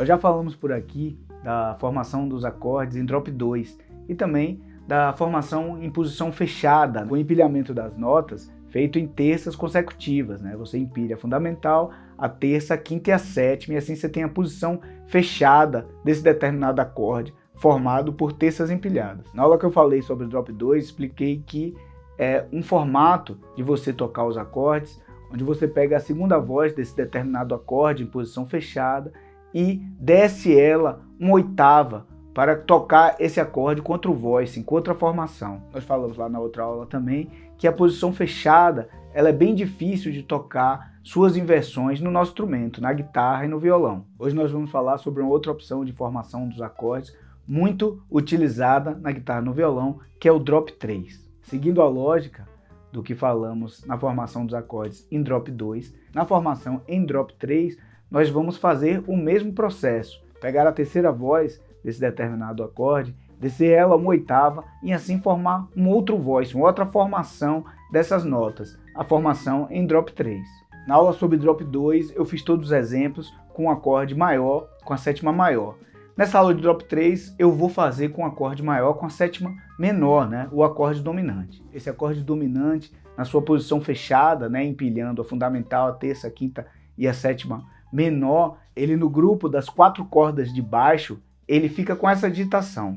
Nós já falamos por aqui da formação dos acordes em drop 2 e também da formação em posição fechada, com o empilhamento das notas feito em terças consecutivas, né? Você empilha a fundamental, a terça, a quinta e a sétima, e assim você tem a posição fechada desse determinado acorde, formado por terças empilhadas. Na aula que eu falei sobre o drop 2, expliquei que é um formato de você tocar os acordes, onde você pega a segunda voz desse determinado acorde em posição fechada e desce ela uma oitava para tocar esse acorde contra o voicing, contra a formação. Nós falamos lá na outra aula também que a posição fechada ela é bem difícil de tocar suas inversões no nosso instrumento, na guitarra e no violão. Hoje nós vamos falar sobre uma outra opção de formação dos acordes muito utilizada na guitarra e no violão, que é o drop 3. Seguindo a lógica do que falamos na formação dos acordes em drop 2, na formação em drop 3, nós vamos fazer o mesmo processo. Pegar a terceira voz desse determinado acorde, descer ela uma oitava e assim formar um outro voice, uma outra formação dessas notas, a formação em drop 3. Na aula sobre drop 2 eu fiz todos os exemplos com um acorde maior, com a sétima maior. Nessa aula de drop 3 eu vou fazer com um acorde maior com a sétima menor, né? O acorde dominante. Esse acorde dominante na sua posição fechada, né? Empilhando a fundamental, a terça, a quinta e a sétima menor, ele no grupo das 4 cordas de baixo, ele fica com essa digitação.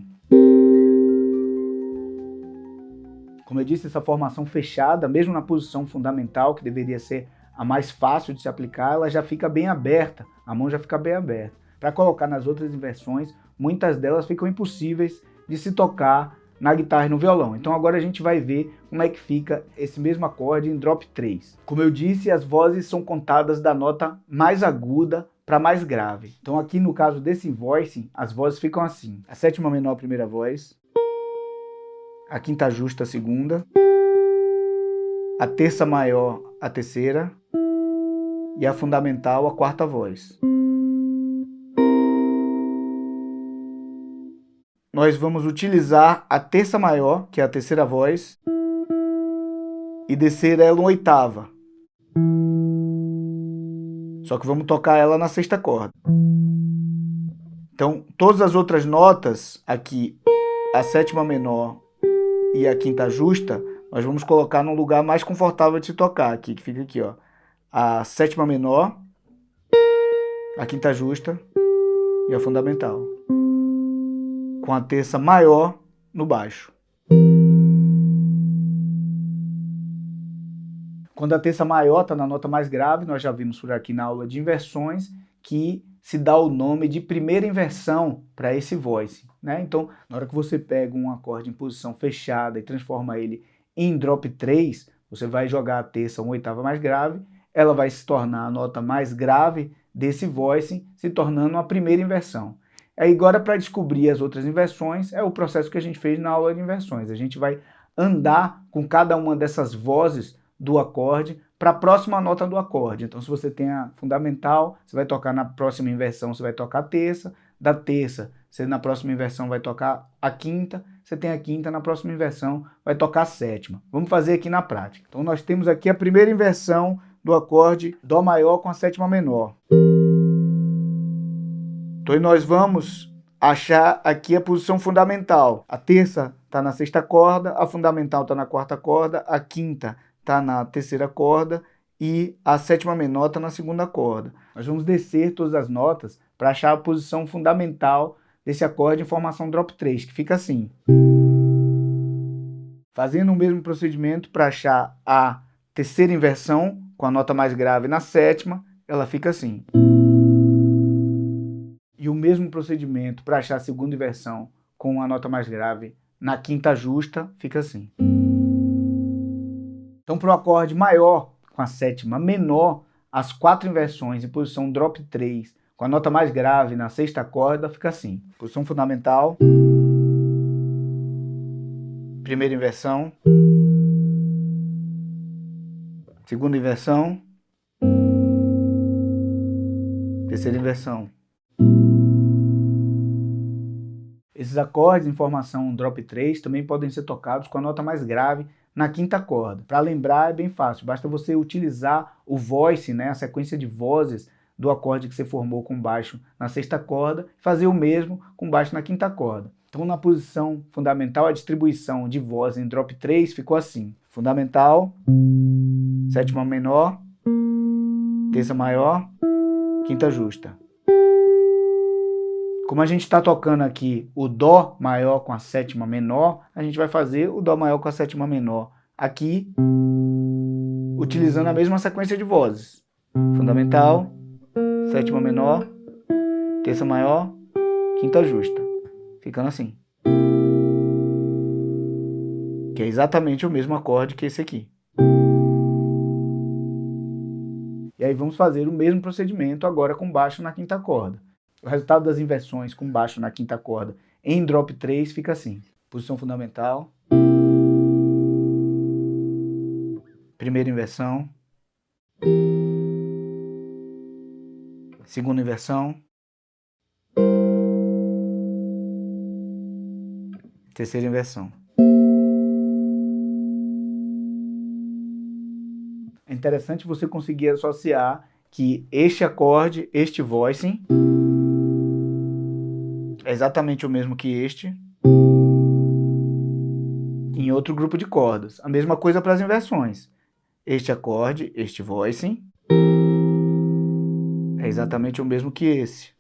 Como eu disse, essa formação fechada, mesmo na posição fundamental, que deveria ser a mais fácil de se aplicar, ela já fica bem aberta, a mão já fica bem aberta. Para colocar nas outras inversões, muitas delas ficam impossíveis de se tocar na guitarra e no violão. Então agora a gente vai ver como é que fica esse mesmo acorde em drop 3. Como eu disse, as vozes são contadas da nota mais aguda para mais grave. Então aqui no caso desse voicing, as vozes ficam assim. A sétima menor a primeira voz, a quinta justa a segunda, a terça maior a terceira e a fundamental a quarta voz. Nós vamos utilizar a terça maior, que é a terceira voz, e descer ela uma oitava. Só que vamos tocar ela na sexta corda. Então, todas as outras notas, aqui, a sétima menor e a quinta justa, nós vamos colocar num lugar mais confortável de se tocar, aqui, que fica aqui, ó. A sétima menor, a quinta justa e a fundamental, com a terça maior no baixo. Quando a terça maior está na nota mais grave, nós já vimos por aqui na aula de inversões que se dá o nome de primeira inversão para esse voice, né? Então, na hora que você pega um acorde em posição fechada e transforma ele em drop 3, você vai jogar a terça uma oitava mais grave, ela vai se tornar a nota mais grave desse voice, se tornando a primeira inversão. Aí agora, para descobrir as outras inversões, é o processo que a gente fez na aula de inversões. A gente vai andar com cada uma dessas vozes do acorde para a próxima nota do acorde. Então, se você tem a fundamental, você vai tocar na próxima inversão, você vai tocar a terça. Da terça, você na próxima inversão vai tocar a quinta. Você tem a quinta, na próxima inversão vai tocar a sétima. Vamos fazer aqui na prática. Então, nós temos aqui a primeira inversão do acorde Dó maior com a sétima menor. Então, nós vamos achar aqui a posição fundamental. A terça está na sexta corda, a fundamental está na quarta corda, a quinta está na terceira corda e a sétima menor está na segunda corda. Nós vamos descer todas as notas para achar a posição fundamental desse acorde em formação drop 3, que fica assim. Fazendo o mesmo procedimento para achar a terceira inversão, com a nota mais grave na sétima, ela fica assim. E o mesmo procedimento para achar a segunda inversão com a nota mais grave na quinta justa, fica assim. Então, para o acorde maior com a sétima menor, as 4 inversões em posição drop 3, com a nota mais grave na sexta corda, fica assim. Posição fundamental, primeira inversão, segunda inversão, terceira inversão. Esses acordes em formação drop 3 também podem ser tocados com a nota mais grave na quinta corda. Para lembrar é bem fácil, basta você utilizar o voice, né, a sequência de vozes do acorde que você formou com baixo na sexta corda, fazer o mesmo com baixo na quinta corda. Então na posição fundamental, a distribuição de voz em drop 3 ficou assim: fundamental, sétima menor, terça maior, quinta justa. Como a gente está tocando aqui o Dó maior com a sétima menor, a gente vai fazer o Dó maior com a sétima menor aqui, utilizando a mesma sequência de vozes. Fundamental, sétima menor, terça maior, quinta justa. Ficando assim. Que é exatamente o mesmo acorde que esse aqui. E aí vamos fazer o mesmo procedimento agora com baixo na quinta corda. O resultado das inversões com baixo na quinta corda em drop 3 fica assim. Posição fundamental. Primeira inversão. Segunda inversão. Terceira inversão. É interessante você conseguir associar que este acorde, este voicing, é exatamente o mesmo que este em outro grupo de cordas. A mesma coisa para as inversões. Este acorde, este voicing, é exatamente o mesmo que esse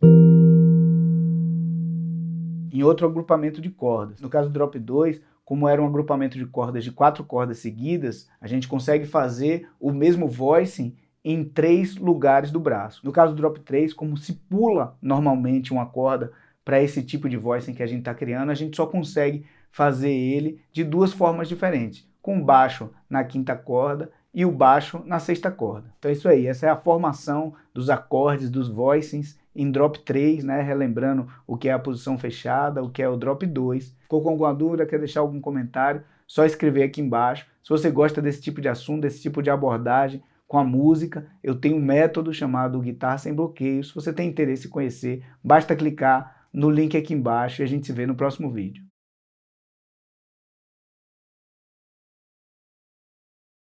em outro agrupamento de cordas. No caso do drop 2, como era um agrupamento de cordas de 4 cordas seguidas, a gente consegue fazer o mesmo voicing em 3 lugares do braço. No caso do drop 3, como se pula normalmente uma corda para esse tipo de voicing que a gente está criando, a gente só consegue fazer ele de 2 formas diferentes, com o baixo na quinta corda e o baixo na sexta corda. Então é isso aí, essa é a formação dos acordes, dos voicings em drop 3, né? Relembrando o que é a posição fechada, o que é o drop 2. Ficou com alguma dúvida, quer deixar algum comentário? Só escrever aqui embaixo. Se você gosta desse tipo de assunto, desse tipo de abordagem com a música, eu tenho um método chamado Guitarra Sem Bloqueio. Se você tem interesse em conhecer, basta clicar no link aqui embaixo e a gente se vê no próximo vídeo.